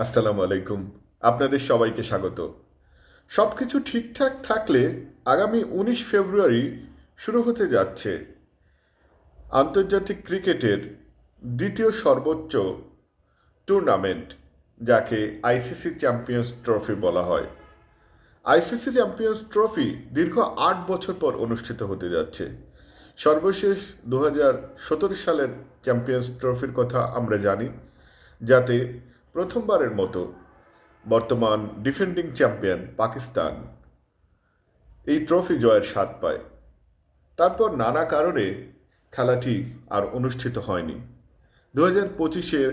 আসসালামু আলাইকুম। আপনাদের সবাইকে স্বাগত। সব কিছু ঠিকঠাক থাকলে আগামী ১৯ ফেব্রুয়ারি শুরু হতে যাচ্ছে আন্তর্জাতিক ক্রিকেটের দ্বিতীয় সর্বোচ্চ টুর্নামেন্ট, যাকে আইসিসি চ্যাম্পিয়ন্স ট্রফি বলা হয়। আইসিসি চ্যাম্পিয়ন্স ট্রফি দীর্ঘ ৮ বছর পর অনুষ্ঠিত হতে যাচ্ছে। সর্বশেষ ২০১৭ সালের চ্যাম্পিয়ন্স ট্রফির কথা আমরা জানি, যাতে প্রথমবারের মতো বর্তমান ডিফেন্ডিং চ্যাম্পিয়ন পাকিস্তান এই ট্রফি জয়ের স্বাদ পায়। তারপর নানা কারণে খেলাটি আর অনুষ্ঠিত হয়নি। ২০২৫-এ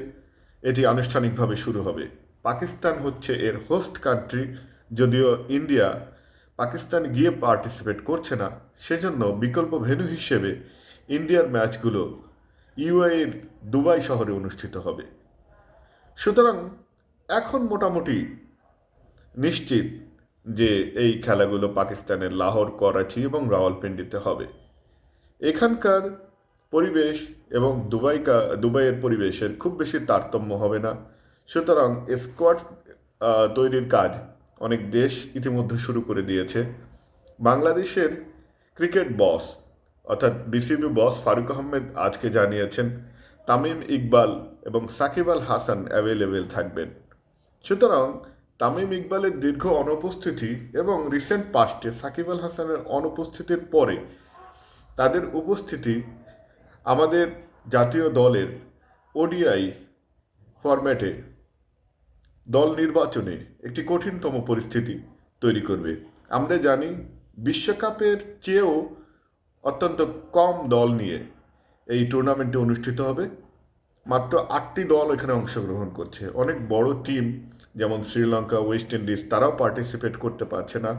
এটি আনুষ্ঠানিকভাবে শুরু হবে। পাকিস্তান হচ্ছে এর হোস্ট কান্ট্রি। যদিও ইন্ডিয়া পাকিস্তান গিয়ে পার্টিসিপেট করছে না, সেজন্য বিকল্প ভেন্যু হিসেবে ইন্ডিয়ার ম্যাচগুলো ইউএইর দুবাই শহরে অনুষ্ঠিত হবে। সুতরাং এখন মোটামুটি নিশ্চিত যে এই খেলাগুলো পাকিস্তানের লাহোর, করাচি এবং রাওয়ালপিন্ডিতে হবে। এখানকার পরিবেশ এবং দুবাইয়ের পরিবেশের খুব বেশি তারতম্য হবে না। সুতরাং স্কোয়াড তৈরির কাজ অনেক দেশ ইতিমধ্যে শুরু করে দিয়েছে। বাংলাদেশের ক্রিকেট বস অর্থাৎ বিসিবি বস ফারুক আহমেদ আজকে জানিয়েছেন তামিম ইকবাল এবং সাকিব আল হাসান অ্যাভেলেবেল থাকবেন। সুতরাং তামিম ইকবালের দীর্ঘ অনুপস্থিতি এবং রিসেন্ট পাস্টে সাকিব আল হাসানের অনুপস্থিতির পরে তাদের উপস্থিতি আমাদের জাতীয় দলের ওডিআই ফরম্যাটে দল নির্বাচনে একটি কঠিনতম পরিস্থিতি তৈরি করবে। আমরা জানি বিশ্বকাপের চেয়েও অত্যন্ত কম দল নিয়ে এই টুর্নামেন্টটি অনুষ্ঠিত হবে। মাত্র ৮টি দল এখানে অংশগ্রহণ করছে। অনেক বড় টিম যেমন শ্রীলঙ্কা, ওয়েস্ট ইন্ডিজ তারাও পার্টিসিপেট করতে পারছে না।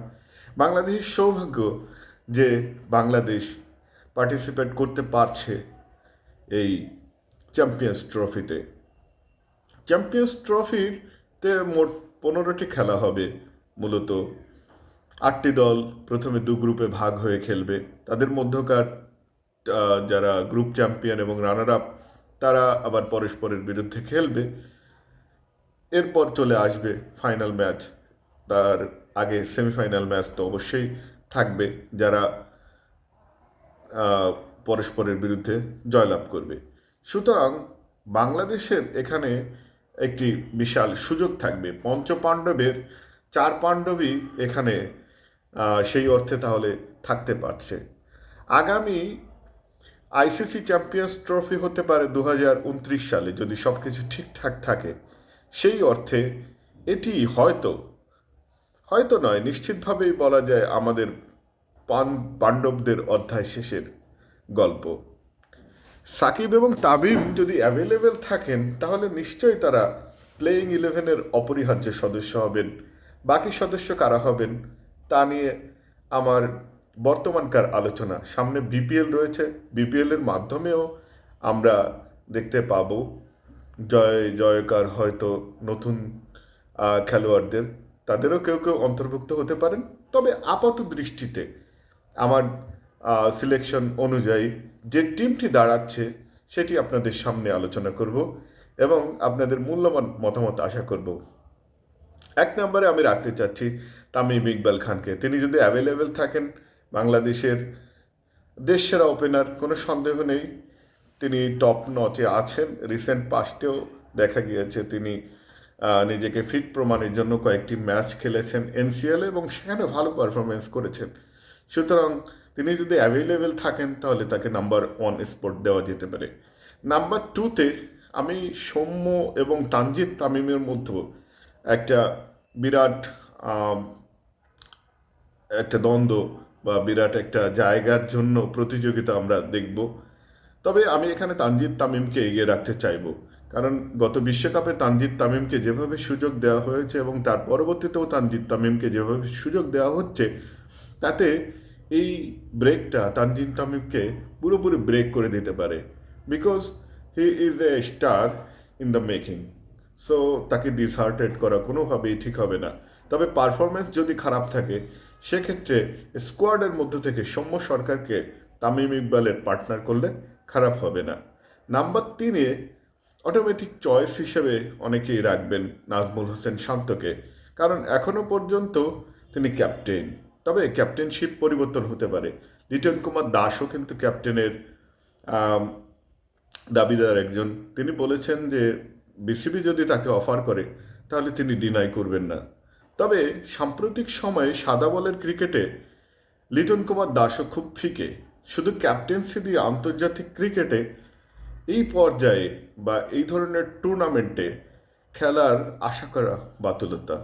বাংলাদেশের সৌভাগ্য যে বাংলাদেশ পার্টিসিপেট করতে পারছে এই চ্যাম্পিয়ন্স ট্রফিতে। চ্যাম্পিয়ন্স ট্রফিতে মোট 15টি খেলা হবে। মূলত 8টি দল প্রথমে দু গ্রুপে ভাগ হয়ে খেলবে। তাদের মধ্যকার যারা গ্রুপ চ্যাম্পিয়ন এবং রানার আপ তারা আবার পরস্পরের বিরুদ্ধে খেলবে। এরপর চলে আসবে ফাইনাল ম্যাচ। তার আগে সেমিফাইনাল ম্যাচ তো অবশ্যই থাকবে, যারা পরস্পরের বিরুদ্ধে জয়লাভ করবে। সুতরাং বাংলাদেশের এখানে একটি বিশাল সুযোগ থাকবে। পঞ্চপাণ্ডবের 4 পাণ্ডবই এখানে সেই অর্থে তাহলে থাকতে পারছে। আগামী আইসিসি চ্যাম্পিয়ন্স ট্রফি হতে পারে 2029 সালে, যদি সব কিছু ঠিকঠাক থাকে। সেই অর্থে এটি হয়তো হয়তো নয়, নিশ্চিতভাবেই বলা যায় আমাদের পাণ্ডবদের অধ্যায় শেষের গল্প। সাকিব এবং তামিম যদি অ্যাভেলেবেল থাকেন তাহলে নিশ্চয়ই তারা প্লেয়িং ইলেভেনের অপরিহার্য সদস্য হবেন। বাকি সদস্য কারা হবেন তা নিয়ে আমার বর্তমানকার আলোচনা। সামনে বিপিএল রয়েছে, বিপিএলের মাধ্যমেও আমরা দেখতে পাব জয়কার হয়তো নতুন খেলোয়াড়দের, তাদেরও কেউ কেউ অন্তর্ভুক্ত হতে পারেন। তবে আপাত দৃষ্টিতে আমার সিলেকশন অনুযায়ী যে টিমটি দাঁড়াচ্ছে সেটি আপনাদের সামনে আলোচনা করব এবং আপনাদের মূল্যবান মতামত আশা করব। 1 নম্বরে আমি রাখতে চাচ্ছি তামিম ইকবাল খানকে। তিনি যদি অ্যাভেলেবেল থাকেন, বাংলাদেশের দেশসেরা ওপেনার, কোনো সন্দেহ নেই তিনি টপ নচে আছেন। রিসেন্ট পাস্টেও দেখা গিয়েছে তিনি নিজেকে ফিট প্রমাণের জন্য কয়েকটি ম্যাচ খেলেছেন এনসিএল এবং সেখানে ভালো পারফরমেন্স করেছেন। সুতরাং তিনি যদি অ্যাভেলেবেল থাকেন তাহলে তাকে নাম্বার 1 স্পট দেওয়া যেতে পারে। নাম্বার 2-তে আমি সৌম্য এবং তানজিদ তামিমের মধ্যে একটা বিরাট একটা দ্বন্দ্ব বা বিরাট একটা জায়গার জন্য প্রতিযোগিতা আমরা দেখব। তবে আমি এখানে তানজিদ তামিমকে এগিয়ে রাখতে চাইব, কারণ গত বিশ্বকাপে তানজিদ তামিমকে যেভাবে সুযোগ দেওয়া হয়েছে এবং তার পরবর্তীতেও তানজিদ তামিমকে যেভাবে সুযোগ দেওয়া হচ্ছে, তাতে এই ব্রেকটা তানজিদ তামিমকে পুরোপুরি ব্রেক করে দিতে পারে। Because he is a star in the making. So তাকে ডিসহার্টেড করা কোনোভাবেই ঠিক হবে না। তবে পারফরমেন্স যদি খারাপ থাকে সেক্ষেত্রে স্কোয়াডের মধ্য থেকে সৌম্য সরকারকে তামিম ইকবালের পার্টনার করলে খারাপ হবে না। নাম্বার 3-এ অটোমেটিক চয়েস হিসেবে অনেকেই রাখবেন নাজমুল হোসেন শান্তকে, কারণ এখনও পর্যন্ত তিনি ক্যাপ্টেন। তবে ক্যাপ্টেনশিপ পরিবর্তন হতে পারে। লিটন কুমার দাসও কিন্তু ক্যাপ্টেনের আম, দাবিদার একজন। তিনি বলেছেন যে বিসিবি যদি তাকে অফার করে তাহলে তিনি ডিনাই করবেন না। তবে সাম্প্রতিক সময়ে সাদা বলের ক্রিকেটে লিটন কুমার দাসও খুব ফিকে। শুধু ক্যাপ্টেন্সি দিয়ে আন্তর্জাতিক ক্রিকেটে এই পর্যায়ে বা এই ধরনের টুর্নামেন্টে খেলার আশা করা বাতুলতা।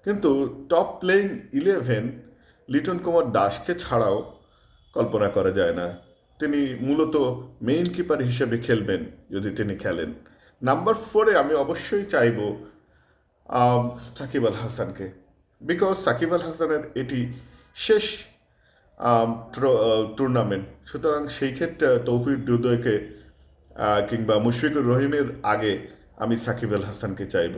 কিন্তু টপ প্লেয়িং 11 লিটন কুমার দাসকে ছাড়াও কল্পনা করা যায় না। তিনি মূলত মেইন কিপার হিসেবে খেলবেন যদি তিনি খেলেন। নাম্বার 4-এ আমি অবশ্যই চাইব সাকিব আল হাসানকে, বিকজ সাকিব আল হাসানের এটি শেষ টুর্নামেন্ট। সুতরাং সেই ক্ষেত্রে তৌফিক হৃদয়কে কিংবা মুশফিকুর রহিমের আগে আমি সাকিব আল হাসানকে চাইব।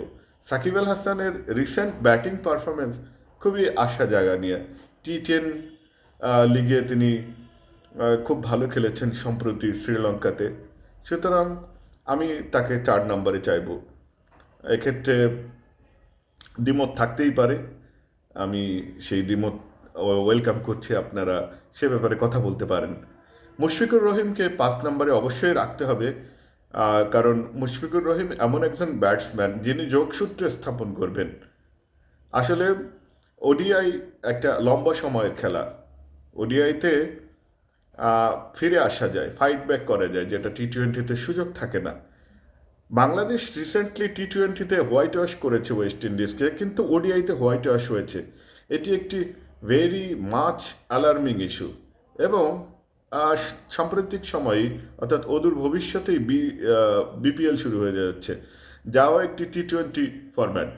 সাকিব আল হাসানের রিসেন্ট ব্যাটিং পারফরমেন্স খুবই আশা জাগা নিয়ে। টি10 লিগে তিনি খুব ভালো খেলেছেন সম্প্রতি শ্রীলঙ্কাতে। সুতরাং আমি তাকে 4 নম্বরে চাইব। এক্ষেত্রে দ্বিমত থাকতেই পারে, আমি সেই দ্বিমত ওয়েলকাম করছি। আপনারা সে ব্যাপারে কথা বলতে পারেন। মুশফিকুর রহিমকে 5 নম্বরে অবশ্যই রাখতে হবে, কারণ মুশফিকুর রহিম এমন একজন ব্যাটসম্যান যিনি যোগসূত্র স্থাপন করবেন। আসলে ওডিআই একটা লম্বা সময়ের খেলা। ওডিআইতে ফিরে আসা যায়, ফাইট ব্যাক করা যায়, যেটা টি20-তে সুযোগ থাকে না। বাংলাদেশ রিসেন্টলি টি20-তে হোয়াইট ওয়াশ করেছে ওয়েস্ট ইন্ডিজকে, কিন্তু ওডিআইতে হোয়াইট ওয়াশ হয়েছে। এটি একটি ভেরি মাচ অ্যালার্মিং ইস্যু এবং সাম্প্রতিক সময়ে অর্থাৎ অদূর ভবিষ্যতেই বিপিএল শুরু হয়ে যাচ্ছে, যাও একটি টি20 ফরম্যাট।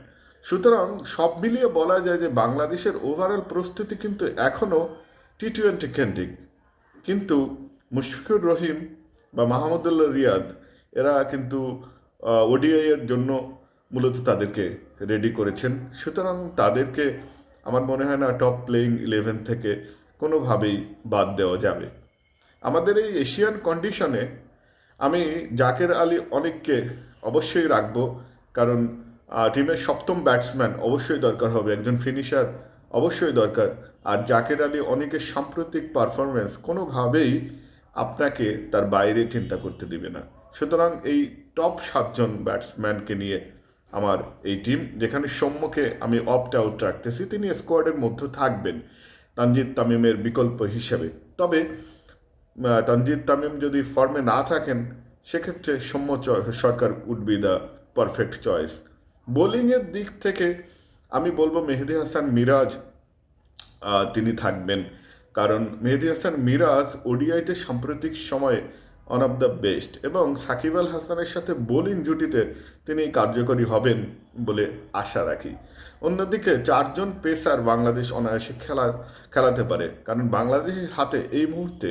সুতরাং সব মিলিয়ে বলা যায় যে বাংলাদেশের ওভারঅল প্রস্তুতি কিন্তু এখনও টি20 কেন্দ্রিক। কিন্তু মুশফিকুর রহিম বা মাহমুদুল্লাহ রিয়াদ এরা কিন্তু ওডিআই এর জন্য মূলত তাদেরকে রেডি করেছেন। সুতরাং তাদেরকে আমার মনে হয় না টপ প্লেয়িং 11 থেকে কোনোভাবেই বাদ দেওয়া যাবে। আমাদের এই এশিয়ান কন্ডিশনে আমি জাকের আলী অনেককে অবশ্যই রাখবো, কারণ টিমের সপ্তম ব্যাটসম্যান অবশ্যই দরকার হবে, একজন ফিনিশার অবশ্যই দরকার। আর জাকের আলী অনেকের সাম্প্রতিক পারফরমেন্স কোনোভাবেই আপনাকে তার বাইরে চিন্তা করতে দিবে না। সুতরাং এই টপ 7জন ব্যাটসম্যানকে নিয়ে আমার এই টিম, যেখানে সৌম্যকে আমি অপ্ট আউট রাখতেছি, তিনি স্কোয়াডের মধ্যে থাকবেন তানজিদ তামিমের বিকল্প হিসেবে। তবে তানজিদ তামিম যদি ফর্মে না থাকেন সেক্ষেত্রে Soumya Sarkar would be the perfect choice. বোলিংয়ের দিক থেকে আমি বলবো মেহেদী হাসান মিরাজ তিনি থাকবেন, কারণ মেহেদী হাসান মিরাজ ওডিআইতে সাম্প্রতিক সময়ে ওয়ান অফ দ্য বেস্ট এবং সাকিব আল হাসানের সাথে বোলিং জুটিতে তিনি কার্যকরী হবেন বলে আশা রাখি। অন্যদিকে 4জন পেসার বাংলাদেশ অনায়াসে খেলাতে পারে, কারণ বাংলাদেশের হাতে এই মুহূর্তে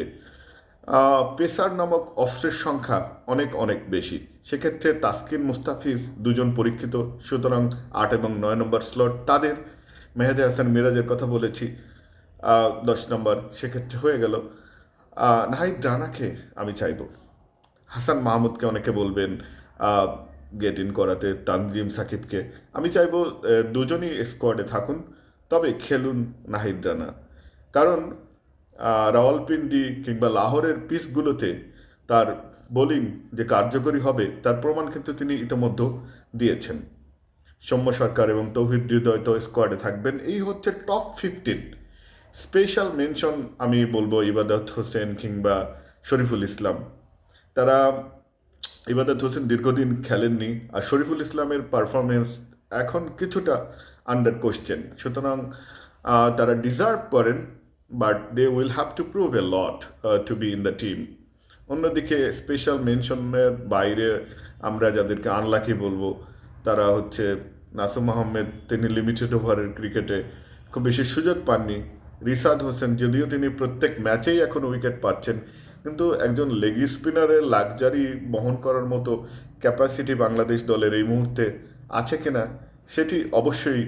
পেসার নামক অস্ত্রের সংখ্যা অনেক অনেক বেশি। সেক্ষেত্রে তাসকিন মুস্তাফিজ 2জন পরীক্ষিত, সুতরাং 8 এবং 9 নম্বর স্লট তাদের। মেহেদী হাসান মিরাজের কথা বলেছি 10 নম্বর, সেক্ষেত্রে হয়ে গেল। নাহিদ রানাকে আমি চাইব। হাসান মাহমুদকে অনেকে বলবেন গেট ইন করাতে, তানজিম সাকিবকে আমি চাইব দুজনই স্কোয়াডে থাকুন, তবে খেলুন নাহিদ রানা। কারণ রাওয়ালপিন্ডি কিংবা লাহোরের পিচগুলোতে তার বোলিং যে কার্যকরী হবে তার প্রমাণ কিন্তু তিনি ইতিমধ্যে দিয়েছেন। সৌম্য সরকার এবং তৌহিদ হৃদয় তো স্কোয়াডে থাকবেন। এই হচ্ছে টপ 15। স্পেশাল মেনশন আমি বলবো ইবাদত হোসেন কিংবা শরীফুল ইসলাম। তারা ইবাদত হোসেন দীর্ঘদিন খেলেননি, আর শরীফুল ইসলামের পারফরমেন্স এখন কিছুটা আন্ডার কোশ্চেন। সুতরাং তারা ডিজার্ভ করেন, but they will have to prove a lot to be in the team. অন্যদিকে স্পেশাল মেনশনের বাইরে আমরা যাদেরকে আনলাকি বলবো তারা হচ্ছে নাসুম আহমেদ, তিনি লিমিটেড ওভারের ক্রিকেটে খুব বেশি সুযোগ পাননি। রিশাদ হোসেন, যদিও তিনি প্রত্যেক ম্যাচেই এখন উইকেট পাচ্ছেন, কিন্তু একজন লেগ স্পিনারের লাক্সারি বহন করার মতো ক্যাপাসিটি বাংলাদেশ দলের এই মুহূর্তে আছে কিনা সেটি অবশ্যই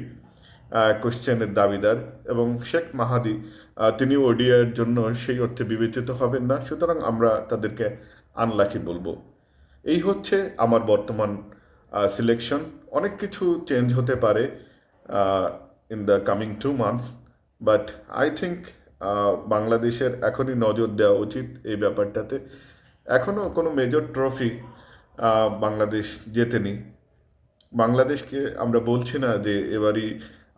কোশ্চেনের দাবিদার। এবং শেখ মাহাদি তিনি ওডিআইয়ের জন্য সেই অর্থে বিবেচিত হবেন না, সুতরাং আমরা তাদেরকে আনলাকি বলবো। এই হচ্ছে আমার বর্তমান সিলেকশন। অনেক কিছু চেঞ্জ হতে পারে in the coming 2 months, but I think বাংলাদেশের এখনই নজর দেওয়া উচিত এই ব্যাপারটাতে। এখনও কোনো মেজর ট্রফি বাংলাদেশ জেতেনি। বাংলাদেশকে আমরা বলছি না যে এবারই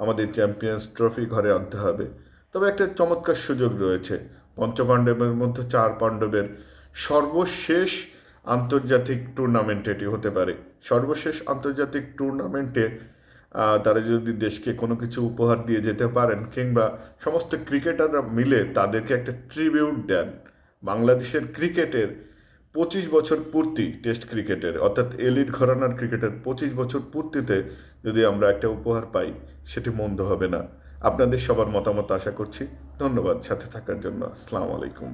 আমাদের চ্যাম্পিয়ন্স ট্রফি ঘরে আনতে হবে, তবে একটা চমৎকার সুযোগ রয়েছে। পঞ্চপাণ্ডবের মধ্যে 4 পাণ্ডবের সর্বশেষ আন্তর্জাতিক টুর্নামেন্ট এটি হতে পারে। সর্বশেষ আন্তর্জাতিক টুর্নামেন্টে তারা যদি দেশকে কোনো কিছু উপহার দিয়ে যেতে পারেন, কিংবা সমস্ত ক্রিকেটাররা মিলে তাদেরকে একটা ট্রিবিউট দেন, বাংলাদেশের ক্রিকেটের 25 বছর পূর্তি, টেস্ট ক্রিকেটের অর্থাৎ এলিট ঘরানার ক্রিকেটের 25 বছর পূর্তিতে যদি আমরা একটা উপহার পাই, সেটি মন্দ হবে না। আপনাদের সবার মতামত আশা করছি। ধন্যবাদ সাথে থাকার জন্য। আসসালামু আলাইকুম।